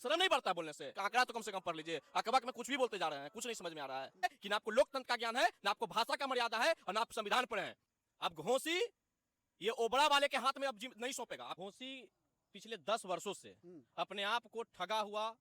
शर्म नहीं बढ़ता बोलने से? आंकड़ा तो कम से कम पढ़ लीजिए। अकबक में कुछ भी बोलते जा रहे हैं, कुछ नहीं समझ में आ रहा है कि ना आपको लोकतंत्र का ज्ञान है, ना आपको भाषा का मर्यादा है, और ना आप संविधान पढ़े हैं। अब घोंसी ये ओबड़ा वाले के हाथ में अब नहीं सौंपेगा। घोंसी पिछले 10 वर्षों से अपने आप को ठगा हुआ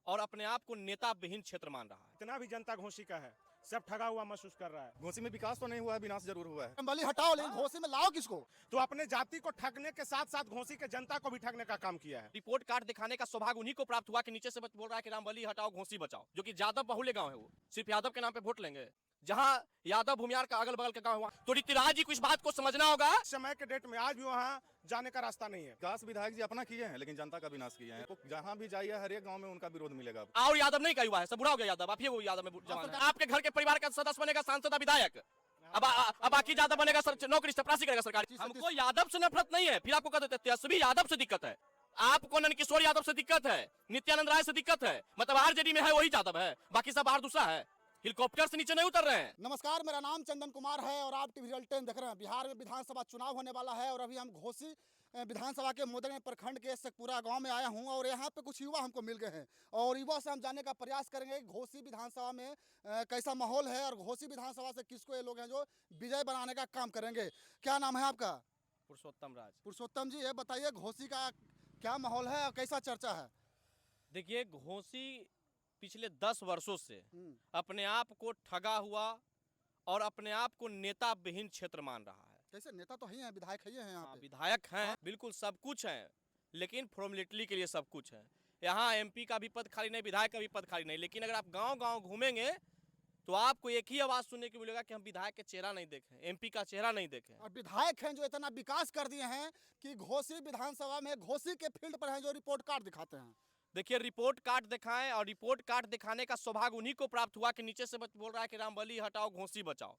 और अपने आप को नेता विहीन क्षेत्र मान रहा है। इतना भी जनता घोंसी का है, सब ठगा हुआ महसूस कर रहा है। घोंसी में विकास तो नहीं हुआ है, विनाश जरूर हुआ है। बली हटाओ, लेकिन घोंसी में लाओ किसको? तो अपने जाति को ठगने के साथ साथ घोंसी के जनता को भी ठगने का काम किया है। रिपोर्ट कार्ड दिखाने का सौभाग्य उन्हीं को प्राप्त हुआ कि नीचे से बोल रहा है कि रामबली हटाओ घोंसी बचाओ, जो कि यादव बहुल्य गांव है। वो सिर्फ यादव के नाम पे वोट लेंगे। जहां यादव भूमियार का अगल बगल का गांव हुआ, तो ऋतुराज जी को इस बात को समझना होगा। समय के डेट में आज भी वहाँ जाने का रास्ता नहीं है। विकास विधायक जी अपना किए हैं, लेकिन जनता का विनाश किए हैं। तो जहां भी जाइए हर एक गांव में उनका विरोध मिलेगा। और यादव नहीं कहा हुआ है, सब बुरा हो गया यादव। आप ही वो यादव में जवान है। आपके घर के परिवार का सदस्य बनेगा सांसद विधायक, अब बाकी यादव बनेगा नौकरी चपरासी करेगा सरकारी। हमको यादव से नफरत नहीं है, फिर आपको कह देते तेजस्वी यादव से दिक्कत है, आपको नंदकिशोर यादव से दिक्कत है, नित्यानंद राय से दिक्कत है। मतलब आरजेडी में है वही यादव है, बाकी सब आर दूसरा है। हेलीकॉप्टर से नीचे नहीं उतर रहे हैं। नमस्कार, मेरा नाम चंदन कुमार है और आप टीवी रियल टाइम देख रहे हैं। बिहार में विधानसभा चुनाव होने वाला है और अभी हम घोसी विधानसभा के मोदगंज प्रखंड के शेखपुरा गांव में आया हूं और यहाँ पे कुछ युवा हमको मिल गए हैं और युवा से हम जानने का प्रयास करेंगे घोसी विधानसभा में कैसा माहौल है और घोसी विधानसभा से किसको ये लोग हैं जो विजय बनाने का काम करेंगे। क्या नाम है आपका? पुरुषोत्तम राज। पुरुषोत्तम जी, ये बताइए घोसी का क्या माहौल है और कैसा चर्चा है? देखिए, घोंसी पिछले 10 वर्षों से अपने आप को ठगा हुआ और अपने आप को नेता विहीन क्षेत्र मान रहा है। कैसे? नेता तो ही हैं, विधायक ही हैं यहाँ पे। विधायक हैं, बिल्कुल सब कुछ है, लेकिन फॉर्मेलिटी के लिए सब कुछ है। यहाँ एमपी का भी पद खाली नहीं, विधायक का भी पद खाली नहीं। लेकिन अगर आप गांव-गांव घूमेंगे तो आपको एक ही आवाज सुनने को मिलेगा कि हम विधायक के चेहरा नहीं देखें, एमपी का चेहरा नहीं देखें। और विधायक हैं जो इतना विकास कर दिए हैं कि घोसी विधानसभा में घोसी के फील्ड पर हैं जो रिपोर्ट कार्ड दिखाते हैं। देखिए, रिपोर्ट कार्ड दिखाएं, और रिपोर्ट कार्ड दिखाने का सौभाग्य उन्हीं को प्राप्त हुआ कि नीचे से बोल रहा है कि रामबली हटाओ घोंसी बचाओ।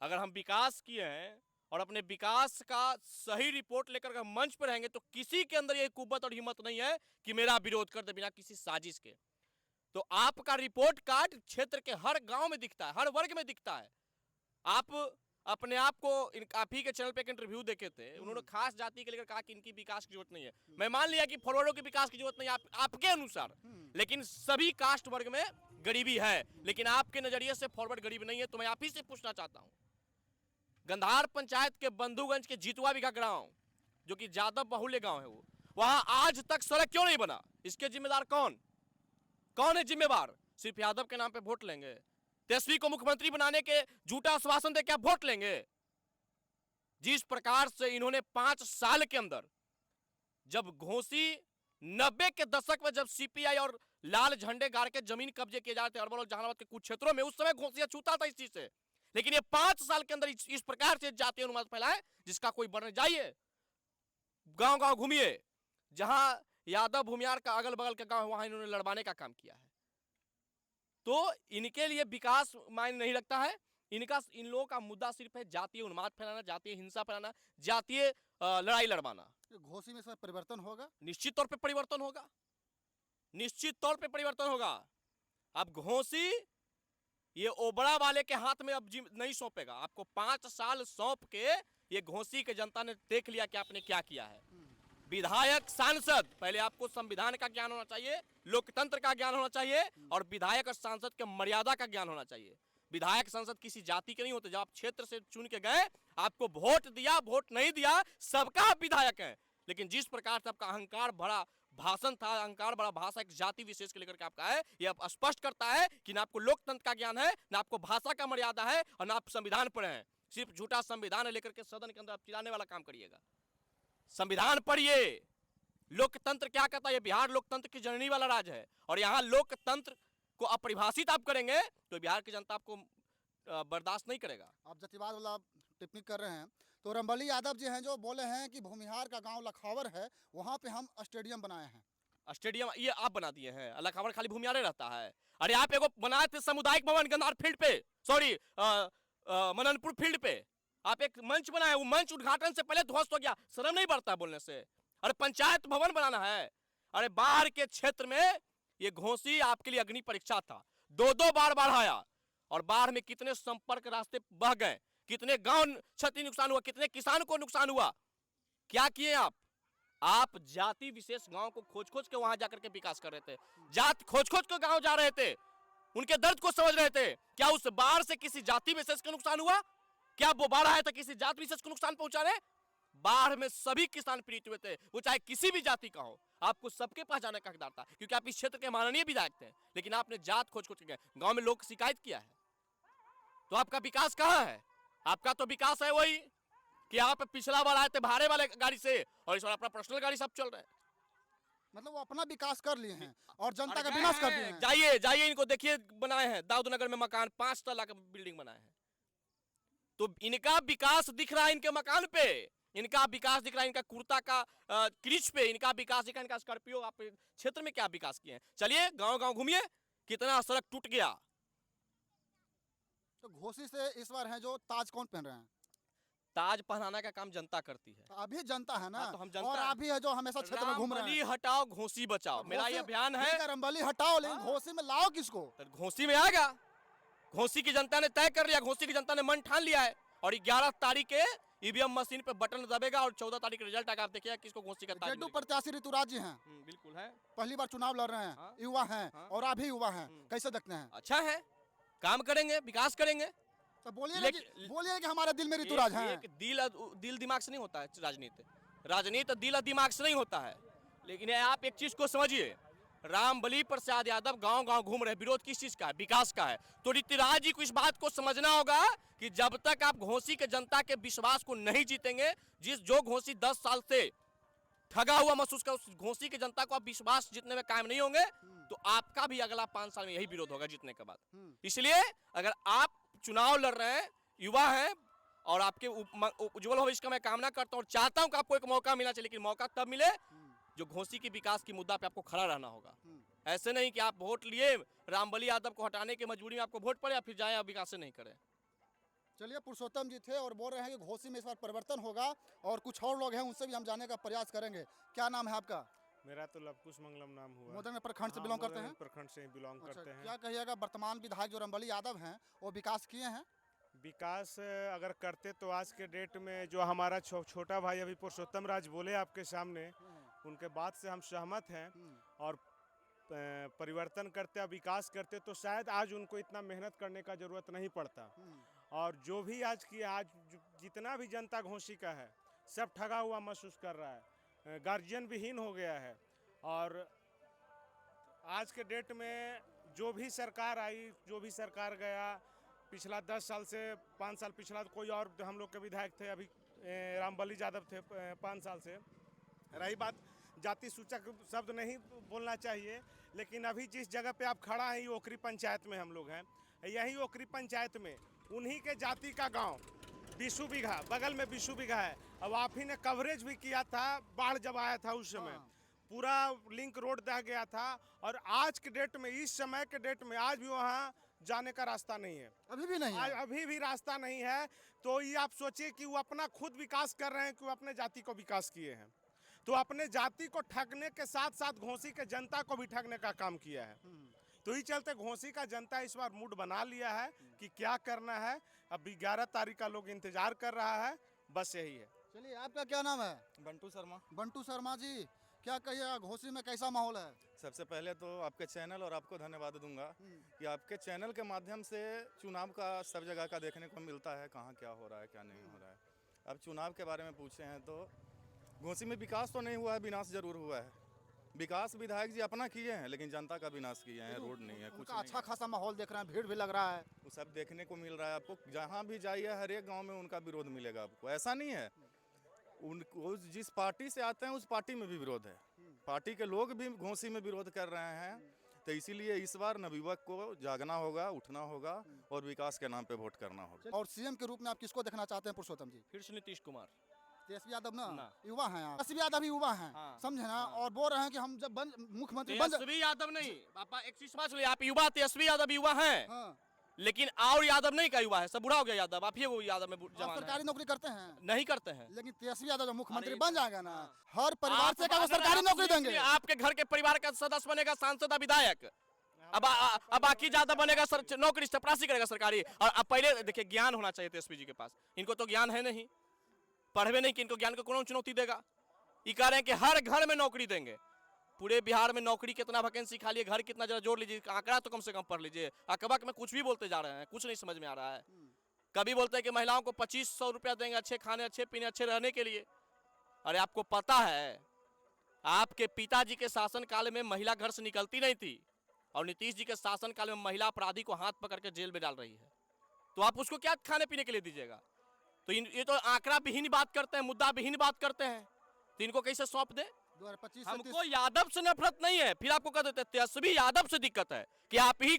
अगर हम विकास किए हैं और अपने विकास का सही रिपोर्ट लेकर अगर मंच पर रहेंगे तो किसी के अंदर ये कुव्वत और हिम्मत नहीं है कि मेरा विरोध कर दे बिना किसी साजिश के। तो आपका रिपोर्ट कार्ड क्षेत्र के हर गांव में दिखता है, हर वर्ग में दिखता है। आप अपने आप को आप ही के चैनल पे एक इंटरव्यू देखे थे, उन्होंने खास जाति के लेकर कहा कि इनकी विकास की जरूरत नहीं है। मैं मान लिया कि फॉरवर्डों की विकास की जरूरत नहीं है आपके अनुसार, लेकिन सभी कास्ट वर्ग में गरीबी है। लेकिन आपके नजरिए से फॉरवर्ड गरीब नहीं है। तो मैं आप ही से पूछना चाहता हूं, गंधार पंचायत के बंधुगंज के जीतवा बिघा गांव, जो कि यादव बहुल्य गांव है, वो वहां आज तक सड़क क्यों नहीं बना? इसके जिम्मेदार कौन है जिम्मेवार? सिर्फ यादव के नाम पे वोट लेंगे, तेजस्वी को मुख्यमंत्री बनाने के झूठा आश्वासन दे क्या वोट लेंगे? जिस प्रकार से इन्होंने 5 साल के अंदर, जब घोंसी 90 के दशक में जब सीपीआई और लाल झंडे गाड़ के जमीन कब्जे किए जा रहे थे अरवल और जहानाबाद के कुछ क्षेत्रों में, उस समय घोंसिया छूता था इस चीज से। लेकिन ये 5 साल के अंदर इस प्रकार से जातीय उन्माद फैलाए जिसका कोई वर्णन। जाइए गांव-गांव घूमिए, जहां यादव भूमियार का अगल बगल का गांव, वहां इन्होंने लड़वाने का काम किया है। तो इनके लिए विकास मायने नहीं रखता है। इन लोगों का मुद्दा सिर्फ है जातीय उन्माद फैलाना, जातीय हिंसा फैलाना, जातीय लड़ाई लड़वाना। घोसी में इसमें परिवर्तन होगा? निश्चित तौर पे परिवर्तन होगा, निश्चित तौर पे परिवर्तन होगा। अब घोंसी ये ओबड़ा वाले के हाथ में अब नहीं सौंपेगा। आपको 5 साल सौंप के ये घोंसी के जनता ने देख लिया कि आपने क्या किया है। विधायक, सांसद, पहले आपको संविधान का ज्ञान होना चाहिए, लोकतंत्र का ज्ञान होना चाहिए, और विधायक और सांसद के मर्यादा का ज्ञान होना चाहिए। विधायक सांसद किसी जाति के नहीं होते। जब आप क्षेत्र से चुन के गए, आपको वोट दिया, वोट नहीं दिया, सबका आप विधायक हैं। लेकिन जिस प्रकार से आपका अहंकार भरा भाषण था, अहंकार भरा भाषा एक जाति विशेष के लेकर के आपका है, यह अब स्पष्ट करता है कि ना आपको लोकतंत्र का ज्ञान है, ना आपको भाषा का मर्यादा है, और ना आप संविधान पढ़े हैं। सिर्फ झूठा संविधान लेकर के सदन के अंदर आप चिल्लाने वाला काम करिएगा। संविधान पढ़िए, लोकतंत्र क्या कहता है। बिहार लोकतंत्र की जननी वाला राज्य है, और यहाँ लोकतंत्र को अपरिभाषित आप करेंगे तो बिहार की जनता आपको बर्दाश्त नहीं करेगा। आप जातिवाद वाला टिप्पणी कर रहे हैं, तो रामबली यादव जी हैं जो बोले हैं कि भूमिहार का गांव लखावर है, वहां पे हम स्टेडियम बनाए हैं। स्टेडियम ये आप बना दिए हैं? लखावर खाली भूमिहारे रहता है? अरे आप एगो बनाए थे सामुदायिक भवन गंधार फील्ड पे, सॉरी मननपुर फील्ड पे आप एक मंच बनाए, वो मंच उद्घाटन से पहले ध्वस्त हो गया। शर्म नहीं बढ़ता बोलने से? अरे पंचायत भवन बनाना है। अरे बाहर के क्षेत्र में ये घोंसी आपके लिए अग्नि परीक्षा था। 2 बार बाढ़ आया, और बाढ़ में कितने संपर्क रास्ते बह गए, कितने गांव क्षति नुकसान हुआ, कितने किसान को नुकसान हुआ। क्या किए आप? आप जाति विशेष गांव को खोज खोज के वहां जाकर के विकास कर रहे थे, जात खोज खोज के गांव जा रहे थे, उनके दर्द को समझ रहे थे। क्या उस बाढ़ से किसी जाति विशेष को नुकसान हुआ? क्या वो बाढ़ आया था किसी जात विशेष को नुकसान पहुंचा रहे? बाढ़ में सभी किसान पीड़ित हुए थे, वो चाहे किसी भी जाति का हो। आपको सबके पास जाने का हकदार था, क्योंकि आप इस क्षेत्र के माननीय विधायक थे, लेकिन आपने जात खोज खोज के गए, गांव में लोग शिकायत किया है। तो आपका विकास कहाँ है? आपका तो विकास है वही कि आप पिछला बार आए थे भाड़े वाले गाड़ी से, और इस बार अपना पर्सनल गाड़ी सब चल रहे हैं। मतलब वो अपना विकास कर लिए हैं और जनता का विनाश कर दिए हैं। जाइए जाइए, इनको देखिए, बनाए हैं दाऊदनगर में मकान, 5 तला का बिल्डिंग बनाए हैं। तो इनका विकास दिख रहा है इनके मकान पे, इनका विकास दिख रहा है इनका कुर्ता का क्रीच पे, इनका विकास दिख रहा है इनका स्कॉर्पियो। आप क्षेत्र में क्या विकास किए हैं? चलिए गांव गांव घूमिए, कितना सड़क टूट गया। तो घोसी से इस बार है जो ताज कौन पहन रहे हैं? ताज पहनाने का काम जनता करती है। तो अभी जनता है ना, हाँ, तो हम जनता और हैं। आप भी है जो हमेशा क्षेत्र में घूम रहे रामबली हैं। हटाओ घोसी बचाओ, मेरा ये अभियान है। रामबली हटाओ, लेकिन घोसी में लाओ किसको? तो घोसी में आएगा। घोसी की जनता ने तय कर लिया, घोसी की जनता ने मन ठान लिया है, और 11 तारीख के ईवीएम मशीन पे बटन दबेगा और 14 तारीख रिजल्ट आएगा। आप देखिएगा किसको घोसी का ताज जेडू मिलेगा। प्रत्याशी ऋतुराज जी हैं, बिल्कुल है, पहली बार चुनाव लड़ रहे हैं, हाँ। युवा हैं, हाँ। और आप भी युवा हैं, कैसे देखते हैं? अच्छा है, काम करेंगे, विकास करेंगे। तो बोलिए कि हमारे दिल में एक, ऋतुराज हैं। एक दिल दिमाग से नहीं होता है राजनीति, राजनीति दिल और दिमाग से नहीं होता है। लेकिन आप एक चीज को समझिए, रामबली प्रसाद यादव गांव गांव घूम रहे, विरोध किस चीज का है? विकास का है। तो ऋतुराज जी को इस बात को समझना होगा कि जब तक आप घोसी के जनता के विश्वास को नहीं जीतेंगे, जो घोसी 10 साल से ठगा हुआ महसूस कर, उस घोसी के जनता को आप विश्वास जीतने में कायम नहीं होंगे, तो आपका भी अगला 5 साल में यही विरोध होगा जीतने के बाद। इसलिए अगर आप चुनाव लड़ रहे हैं, युवा हैं, और आपके उज्जवल भविष्य का मैं कामना करता हूं और चाहता हूं कि आपको एक मौका मिलना चाहिए, लेकिन मौका तब मिले जो घोसी की विकास की मुद्दा पे आपको खड़ा रहना होगा। ऐसे नहीं कि आप वोट लिए, रामबली यादव को हटाने की मजबूरी में आपको वोट पड़े, या फिर जाए और विकास नहीं करें। चलिए, पुरुषोत्तम जी थे और बोल रहे हैं कि घोसी में इस बार परिवर्तन होगा, और कुछ और लोग हैं उनसे भी हम जानने का प्रयास करेंगे। क्या नाम है आपका? मेरा तो लवकुश मंगलम नाम हुआ। मोदन में प्रखंड से हाँ, बिलोंग करते हैं? प्रखंड से बिलोंग अच्छा, करते हैं। क्या कहिएगा, वर्तमान विधायक जो रामबली यादव हैं वो विकास किए हैं? विकास अगर करते तो आज के डेट में जो हमारा छोटा भाई अभी पुरुषोत्तम राज बोले आपके सामने, उनके बात से हम सहमत हैं, और परिवर्तन करते, विकास करते तो शायद आज उनको इतना मेहनत करने का जरूरत नहीं पड़ता। और जो भी आज जितना भी जनता घोसी का है, सब ठगा हुआ महसूस कर रहा है, गार्जियन विहीन हो गया है। और आज के डेट में जो भी सरकार आई, जो भी सरकार गया, पिछला 10 साल से 5 साल पिछला कोई और हम लोग के विधायक थे, अभी रामबली यादव थे 5 साल से। रही बात जाति सूचक शब्द नहीं बोलना चाहिए, लेकिन अभी जिस जगह पे आप खड़ा हैं, ये ओकरी पंचायत में हम लोग हैं। यही ओकरी पंचायत में उन्हीं के जाति का गांव बिशु बीघा, बगल में बिशु बीघा है। अब आप ही ने कवरेज भी किया था, बाढ़ जब आया था उस समय, पूरा लिंक रोड दह गया था। और आज के डेट में, इस समय के डेट में, आज भी वहाँ जाने का रास्ता नहीं है, अभी भी नहीं है। अभी भी रास्ता नहीं है। तो ये आप सोचिए कि वो अपना खुद विकास कर रहे हैं कि वो अपने जाति को विकास किए हैं। तो अपने जाति को ठगने के साथ साथ घोसी के जनता को भी ठगने का काम किया है। तो इस चलते घोसी का जनता इस बार मूड बना लिया है कि क्या करना है। अभी 11 तारीख का लोग इंतजार कर रहा है, बस यही है। चलिए, आपका क्या नाम है? बंटू शर्मा। बंटू शर्मा जी, क्या कहिएगा, घोसी में कैसा माहौल है? सबसे पहले तो आपके चैनल और आपको धन्यवाद दूंगा कि आपके चैनल के माध्यम से चुनाव का सब जगह का देखने को मिलता है, कहाँ क्या हो रहा है क्या नहीं हो रहा है। अब चुनाव के बारे में पूछे हैं तो घोसी में विकास तो नहीं हुआ है, विनाश जरूर हुआ है। विकास विधायक जी अपना किए हैं, लेकिन जनता का विनाश किए हैं। रोड नहीं है, कुछ नहीं। अच्छा खासा माहौल देख रहे हैं, भीड़ भी लग रहा है। वो सब देखने को मिल रहा है आपको, जहाँ भी जाइए हर एक गाँव में उनका विरोध मिलेगा आपको। ऐसा नहीं है, उनको जिस पार्टी से आते हैं उस पार्टी में भी विरोध है, पार्टी के लोग भी घोसी में विरोध कर रहे हैं। तो इसीलिए इस बार नवयुवक को जागना होगा, उठना होगा और विकास के नाम पे वोट करना होगा। और सीएम के रूप में आप किसको देखना चाहते हैं पुरुषोत्तम जी? फिर से नीतीश कुमार। तेजस्वी यादव ना, ना। युवा हैं आप। तेजस्वी यादव भी युवा हैं, हाँ। समझे ना। और बोल रहे हैं कि हम जब मुख्यमंत्री बन तेजस्वी यादव नहीं, पापा एक चीज समझ लीजिए, आप युवा, तेजस्वी यादव युवा हैं, हाँ। लेकिन और यादव नहीं का युवा है, सब बुढ़ा हो गया यादव। आप ही वो यादव में आप जवान सरकारी है। नौकरी करते हैं, नहीं करते हैं। लेकिन तेजस्वी यादव जब मुख्यमंत्री अरे, बन जाएगा ना, हाँ। हर परिवार आप से क्या वो अगर सरकारी आप नौकरी सोच देंगे? लिए, आपके घर के परिवार का सदस्य बनेगा सांसद, विधायक। अब बाकी ज्यादा बनेगा नौकरी चपरासी करेगा सरकारी। और अब पहले देखिए, ज्ञान होना चाहिए तेजस्वी जी के पास, इनको तो ज्ञान है नहीं, पढ़वे नहीं कि इनको ज्ञान को कौन चुनौती देगा। ये कह रहे हैं कि हर घर में नौकरी देंगे। पूरे बिहार में नौकरी कितना वैकेंसी खाली है, घर कितना, जरा जोड़ लीजिए, आंकड़ा तो कम से कम पढ़ लीजिए। अकबक में कुछ भी बोलते जा रहे हैं, कुछ नहीं समझ में आ रहा है। कभी बोलते हैं कि महिलाओं को 2500 रुपया देंगे अच्छे खाने, अच्छे पीने, अच्छे रहने के लिए। अरे आपको पता है आपके पिताजी के शासन काल में महिला घर से निकलती नहीं थी, और नीतीश जी के शासन काल में महिला अपराधी को हाथ पकड़ के जेल में डाल रही है। तो आप उसको क्या खाने पीने के लिए दीजिएगा? तो ये तो आंकड़ा विहीन बात करते हैं, मुद्दा विहीन बात करते हैं, तो इनको कैसे सौंप दे? 2025 हमको यादव से नफरत नहीं है, फिर आपको कह देते तेजस्वी यादव से दिक्कत है कि आप ही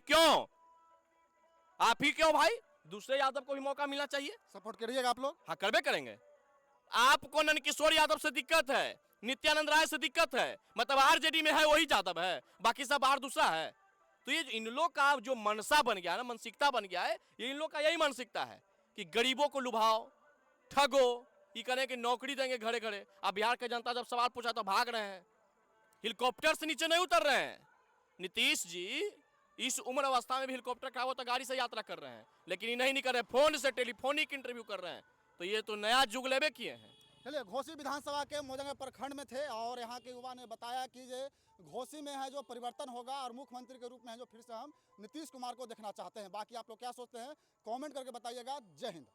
क्यों भाई? दूसरे यादव को भी मौका मिलना चाहिए। सपोर्ट करिएगा आप लोग? हाँ, करबे करेंगे। आपको नंदकिशोर यादव से दिक्कत है, नित्यानंद राय से दिक्कत है, मतलब आरजेडी में है वही यादव है, बाकी सब बाहर दूसरा है। तो ये इन लोग का जो मनसा बन गया ना, मानसिकता बन गया है, ये इन लोग का यही मानसिकता है कि गरीबों को लुभाओ, ठगो, ये करें कि नौकरी देंगे घरे घरे। अब बिहार की जनता जब सवाल पूछा तो भाग रहे हैं, हेलीकॉप्टर से नीचे नहीं उतर रहे हैं। नीतीश जी इस उम्र अवस्था में भी हेलीकॉप्टर का हो तो गाड़ी से यात्रा कर रहे हैं, लेकिन ये नहीं कर रहे, फोन से टेलीफोनिक इंटरव्यू कर रहे हैं। तो ये तो नया जुग लेबे किए हैं। चलिए, घोसी विधानसभा के मोदंगा प्रखंड में थे और यहाँ के युवा ने बताया कि ये घोसी में है जो परिवर्तन होगा और मुख्यमंत्री के रूप में है जो फिर से हम नीतीश कुमार को देखना चाहते हैं। बाकी आप लोग क्या सोचते हैं कमेंट करके बताइएगा। जय हिंद।